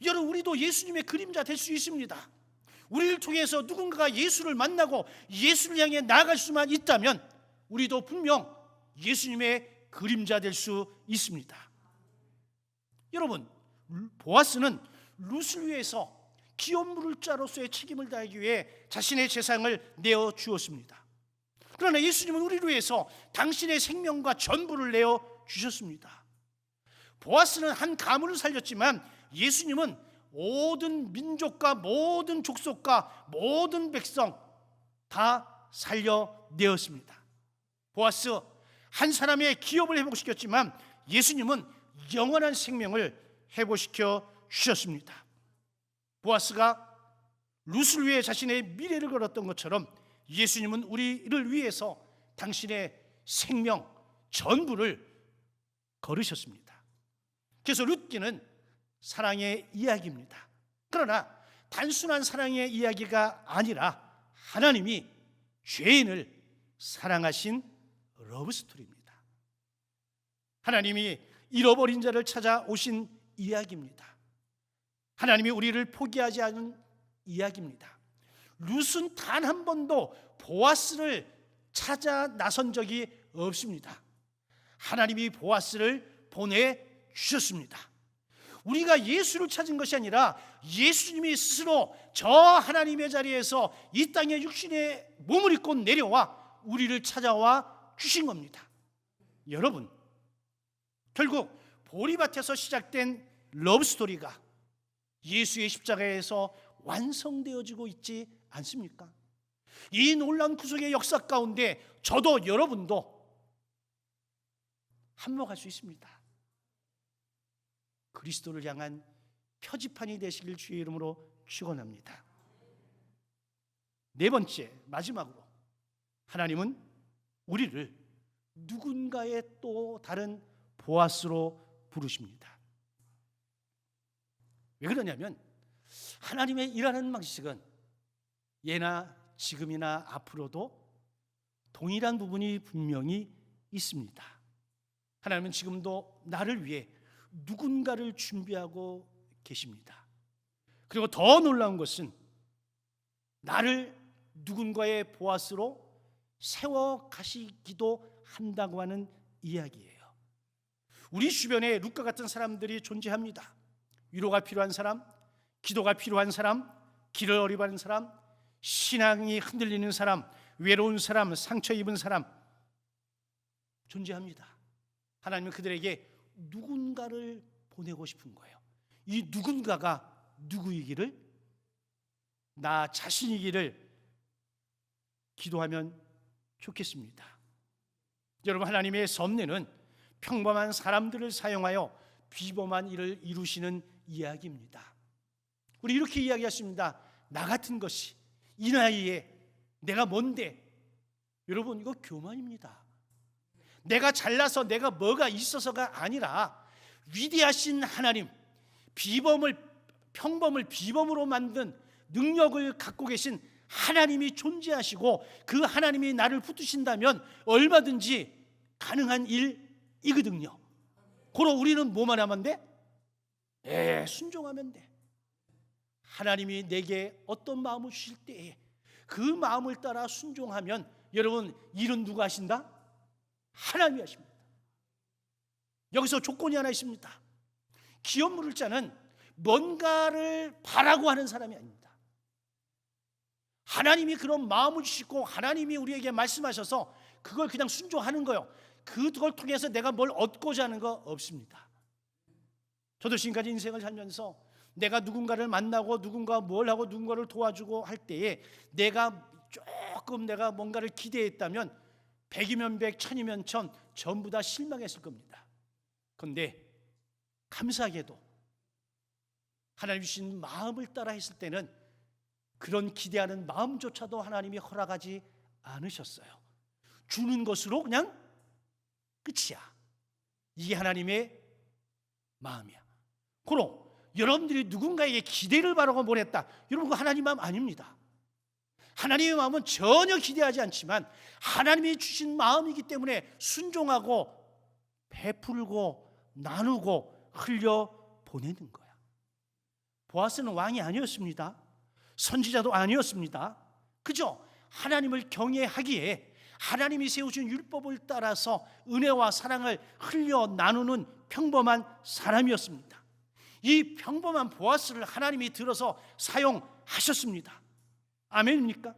D: 여러분, 우리도 예수님의 그림자 될 수 있습니다. 우리를 통해서 누군가가 예수를 만나고 예수를 향해 나아갈 수만 있다면 우리도 분명 예수님의 그림자 될 수 있습니다. 여러분, 보아스는 룻을 위해서 기업 물자로서의 책임을 다하기 위해 자신의 재산을 내어 주었습니다. 그러나 예수님은 우리를 위해서 당신의 생명과 전부를 내어 주셨습니다. 보아스는 한 가문을 살렸지만 예수님은 모든 민족과 모든 족속과 모든 백성 다 살려내었습니다. 보아스 한 사람의 기업을 회복시켰지만 예수님은 영원한 생명을 회복시켜 주셨습니다. 보아스가 룻을 위해 자신의 미래를 걸었던 것처럼 예수님은 우리를 위해서 당신의 생명 전부를 걸으셨습니다. 그래서 룻기는 사랑의 이야기입니다. 그러나 단순한 사랑의 이야기가 아니라 하나님이 죄인을 사랑하신 러브스토리입니다. 하나님이 잃어버린 자를 찾아오신 이야기입니다. 하나님이 우리를 포기하지 않은 이야기입니다. 룻은 단 한 번도 보아스를 찾아 나선 적이 없습니다. 하나님이 보아스를 보내주셨습니다. 우리가 예수를 찾은 것이 아니라 예수님이 스스로 저 하나님의 자리에서 이 땅에 육신의 몸을 입고 내려와 우리를 찾아와 주신 겁니다. 여러분, 결국 보리밭에서 시작된 러브스토리가 예수의 십자가에서 완성되어지고 있지 않습니까? 이 놀라운 구속의 역사 가운데 저도 여러분도 한몫할 수 있습니다. 그리스도를 향한 표지판이 되시길 주의 이름으로 축원합니다. 네 번째, 마지막으로 하나님은 우리를 누군가의 또 다른 보아스로 부르십니다. 왜 그러냐면 하나님의 일하는 방식은 예나 지금이나 앞으로도 동일한 부분이 분명히 있습니다. 하나님은 지금도 나를 위해 누군가를 준비하고 계십니다. 그리고 더 놀라운 것은 나를 누군가의 보아스로 세워 가시기도 한다고 하는 이야기예요. 우리 주변에 룻과 같은 사람들이 존재합니다. 위로가 필요한 사람, 기도가 필요한 사람, 길을 어려워하는 사람, 신앙이 흔들리는 사람, 외로운 사람, 상처 입은 사람 존재합니다. 하나님은 그들에게 누군가를 보내고 싶은 거예요. 이 누군가가 누구이기를, 나 자신이기를 기도하면 좋겠습니다. 여러분, 하나님의 섭리는 평범한 사람들을 사용하여 비범한 일을 이루시는 이야기입니다. 우리 이렇게 이야기했습니다. 나 같은 것이 이 나이에 내가 뭔데? 여러분, 이거 교만입니다. 내가 잘나서 내가 뭐가 있어서가 아니라 위대하신 하나님, 평범을 비범으로 만든 능력을 갖고 계신 하나님이 존재하시고 그 하나님이 나를 붙드신다면 얼마든지 가능한 일이거든요. 그럼 우리는 뭐만 하면 돼? 순종하면 돼. 하나님이 내게 어떤 마음을 주실 때에 그 마음을 따라 순종하면 여러분, 일은 누가 하신다? 하나님이 하십니다. 여기서 조건이 하나 있습니다. 기업 물을 자는 뭔가를 바라고 하는 사람이 아닙니다. 하나님이 그런 마음을 주시고 하나님이 우리에게 말씀하셔서 그걸 그냥 순종하는 거예요. 그걸 통해서 내가 뭘 얻고자 하는 거 없습니다. 저도 지금까지 인생을 살면서 내가 누군가를 만나고 누군가 뭘 하고 누군가를 도와주고 할 때에 내가 뭔가를 기대했다면 100이면 100, 1000이면 1000 전부 다 실망했을 겁니다. 그런데 감사하게도 하나님 주신 마음을 따라 했을 때는 그런 기대하는 마음조차도 하나님이 허락하지 않으셨어요. 주는 것으로 그냥 끝이야. 이게 하나님의 마음이야. 그럼 여러분들이 누군가에게 기대를 바라고 보냈다, 여러분, 그 하나님 마음 아닙니다. 하나님의 마음은 전혀 기대하지 않지만 하나님이 주신 마음이기 때문에 순종하고 베풀고 나누고 흘려 보내는 거야. 보아스는 왕이 아니었습니다. 선지자도 아니었습니다. 그저 하나님을 경외하기에 하나님이 세우신 율법을 따라서 은혜와 사랑을 흘려 나누는 평범한 사람이었습니다. 이 평범한 보아스를 하나님이 들어서 사용하셨습니다. 아멘입니까?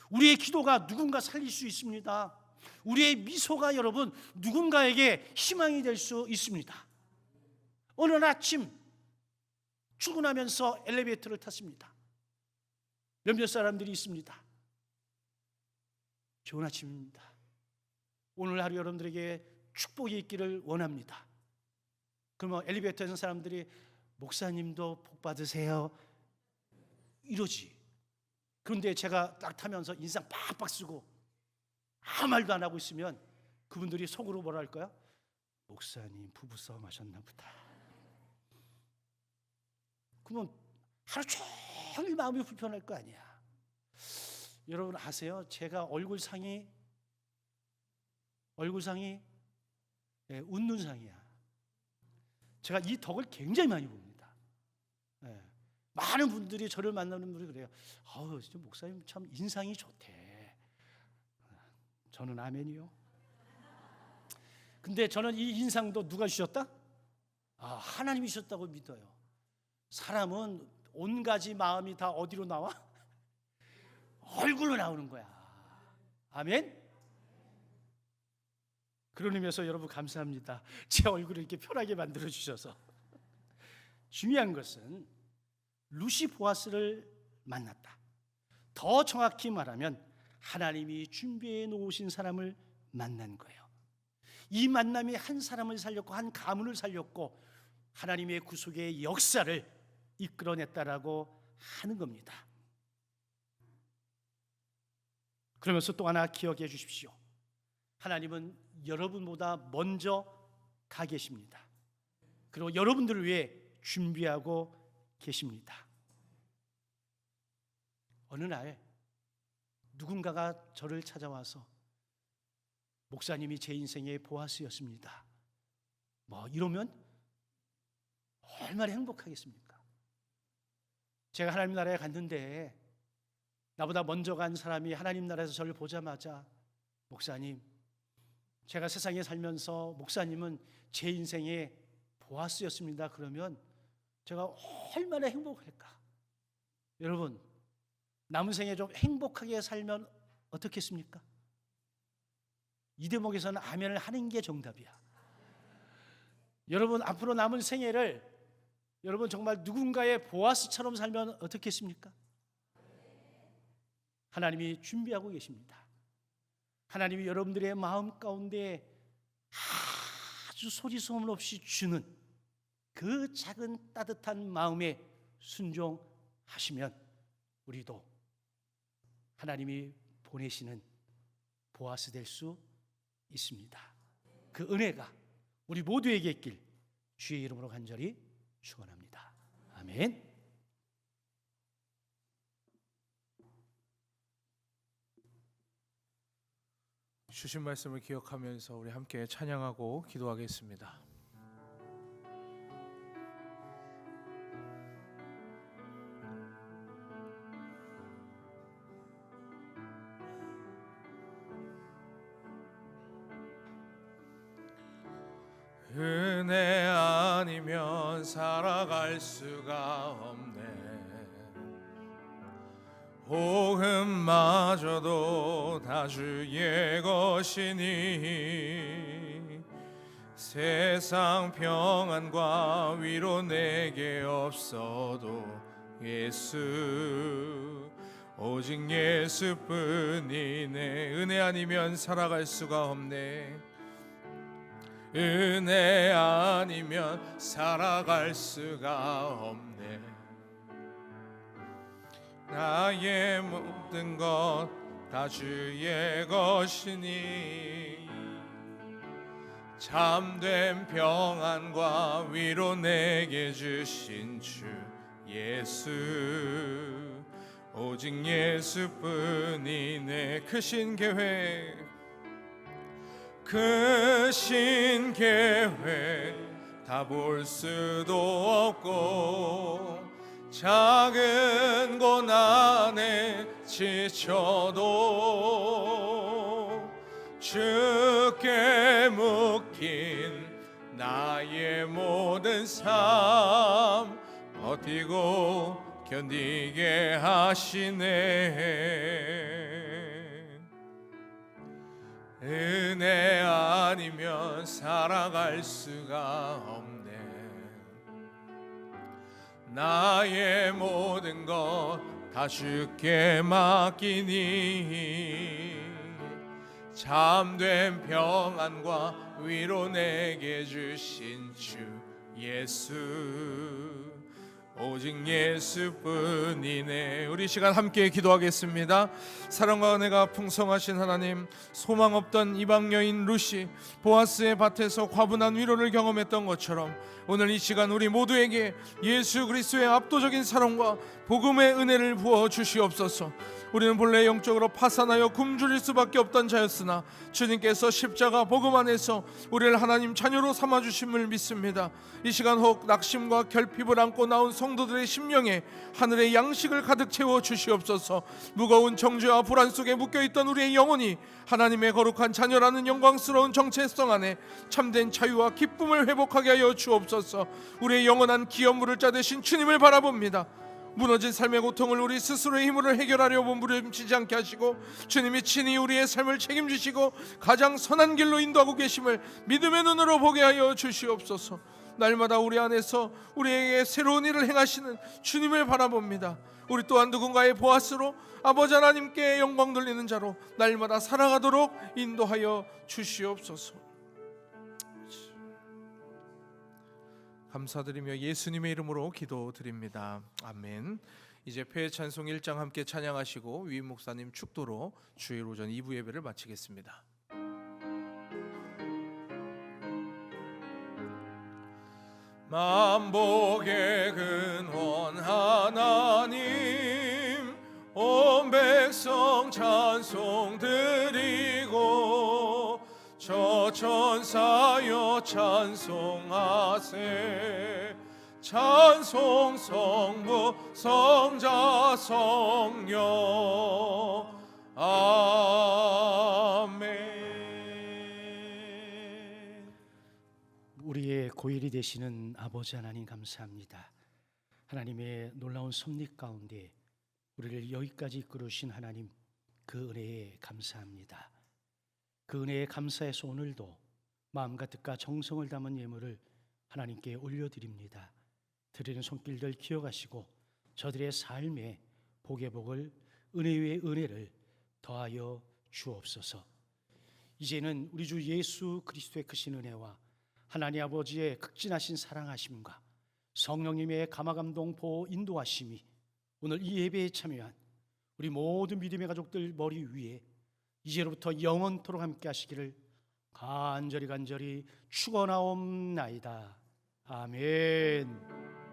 D: 우리의 기도가 누군가 살릴 수 있습니다. 우리의 미소가 여러분 누군가에게 희망이 될 수 있습니다. 어느 날 아침 출근하면서 엘리베이터를 탔습니다. 몇몇 사람들이 있습니다. 좋은 아침입니다. 오늘 하루 여러분들에게 축복이 있기를 원합니다. 그러면 엘리베이터에 있는 사람들이 목사님도 복 받으세요 이러지. 그런데 제가 딱 타면서 인상 빡빡 쓰고 아무 말도 안 하고 있으면 그분들이 속으로 뭐라 할까요? 목사님 부부싸움 하셨나 보다. 그러면 하루 종일 마음이 불편할 거 아니야. 여러분 아세요? 제가 얼굴상이 웃는 상이야. 제가 이 덕을 굉장히 많이 봅니다. 많은 분들이 저를 만나는 분들이 그래요. 진짜 목사님 참 인상이 좋대. 저는 아멘이요. 근데 저는 이 인상도 누가 주셨다? 하나님이 주셨다고 믿어요. 사람은 온 가지 마음이 다 어디로 나와? 얼굴로 나오는 거야. 아멘? 그런 의미에서 여러분 감사합니다. 제 얼굴을 이렇게 편하게 만들어 주셔서. 중요한 것은 루시 보아스를 만났다. 더 정확히 말하면 하나님이 준비해 놓으신 사람을 만난 거예요. 이 만남이 한 사람을 살렸고 한 가문을 살렸고 하나님의 구속의 역사를 이끌어냈다라고 하는 겁니다. 그러면서 또 하나 기억해 주십시오. 하나님은 여러분보다 먼저 가 계십니다. 그리고 여러분들을 위해 준비하고 계십니다. 어느 날 누군가가 저를 찾아와서 목사님이 제 인생의 보아스였습니다. 이러면 얼마나 행복하겠습니까? 제가 하나님 나라에 갔는데 나보다 먼저 간 사람이 하나님 나라에서 저를 보자마자 목사님, 제가 세상에 살면서 목사님은 제 인생의 보아스였습니다. 그러면 제가 얼마나 행복할까? 여러분, 남은 생에 좀 행복하게 살면 어떻겠습니까? 이 대목에서는 아멘을 하는 게 정답이야. 여러분, 앞으로 남은 생애를 여러분 정말 누군가의 보아스처럼 살면 어떻겠습니까? 하나님이 준비하고 계십니다. 하나님이 여러분들의 마음 가운데 아주 소리 소문 없이 주는 그 작은 따뜻한 마음에 순종하시면 우리도 하나님이 보내시는 보아스 될 수 있습니다. 그 은혜가 우리 모두에게 있길 주의 이름으로 간절히 축원합니다. 아멘.
A: 주신 말씀을 기억하면서 우리 함께 찬양하고 기도하겠습니다.
B: 은혜 아니면 살아갈 수가 없네. 복음마저도 다 주의 것이니 세상 평안과 위로 내게 없어도 예수, 오직 예수뿐이네. 은혜 아니면 살아갈 수가 없네. 은혜 아니면 살아갈 수가 없네. 나의 모든 것 다 주의 것이니 참된 평안과 위로 내게 주신 주 예수, 오직 예수뿐이네. 크신 계획, 크신 계획 다 볼 수도 없고 작은 고난에 지쳐도 주께 묶인 나의 모든 삶 버티고 견디게 하시네. 은혜 아니면 살아갈 수가 없네. 나의 모든 것 다 주께 맡기니 참된 평안과 위로 내게 주신 주 예수, 오직 예수뿐이네. 우리 시간 함께 기도하겠습니다. 사랑과 은혜가 풍성하신 하나님, 소망 없던 이방 여인 루시, 보아스의 밭에서 과분한 위로를 경험했던 것처럼 오늘 이 시간 우리 모두에게 예수 그리스도의 압도적인 사랑과 복음의 은혜를 부어 주시옵소서. 우리는 본래 영적으로 파산하여 굶주릴 수밖에 없던 자였으나 주님께서 십자가 복음 안에서 우리를 하나님 자녀로 삼아주심을 믿습니다. 이 시간 혹 낙심과 결핍을 안고 나온 성도들의 심령에 하늘의 양식을 가득 채워 주시옵소서. 무거운 정죄와 불안 속에 묶여있던 우리의 영혼이 하나님의 거룩한 자녀라는 영광스러운 정체성 안에 참된 자유와 기쁨을 회복하게 하여 주옵소서. 우리의 영원한 기업물을 자 되신 주님을 바라봅니다. 무너진 삶의 고통을 우리 스스로의 힘으로 해결하려 몸부림치지 않게 하시고 주님이 친히 우리의 삶을 책임지시고 가장 선한 길로 인도하고 계심을 믿음의 눈으로 보게 하여 주시옵소서. 날마다 우리 안에서 우리에게 새로운 일을 행하시는 주님을 바라봅니다. 우리 또한 누군가의 보아스로 아버지 하나님께 영광 돌리는 자로 날마다 살아가도록 인도하여 주시옵소서. 감사드리며 예수님의 이름으로 기도드립니다. 아멘. 이제 폐 찬송 1장 함께 찬양하시고 위임 목사님 축도로 주일 오전 2부 예배를 마치겠습니다. 만복의 근원 하나님, 온 백성 찬송 드리고 저 천사여 찬송하세. 찬송 성부 성자 성령 아멘.
D: 우리의 고일이 되시는 아버지 하나님 감사합니다. 하나님의 놀라운 섭리 가운데 우리를 여기까지 이끌으신 하나님, 그 은혜에 감사합니다. 그 은혜에 감사해서 오늘도 마음과 뜻과 정성을 담은 예물을 하나님께 올려드립니다. 드리는 손길들 기억하시고 저들의 삶에 복의 복을, 은혜 위에 은혜를 더하여 주옵소서. 이제는 우리 주 예수 그리스도의 크신 은혜와 하나님 아버지의 극진하신 사랑하심과 성령님의 감화감동 보호 인도하심이 오늘 이 예배에 참여한 우리 모든 믿음의 가족들 머리 위에 이제로부터 영원토록 함께 하시기를 간절히 축원하옵나이다. 아멘.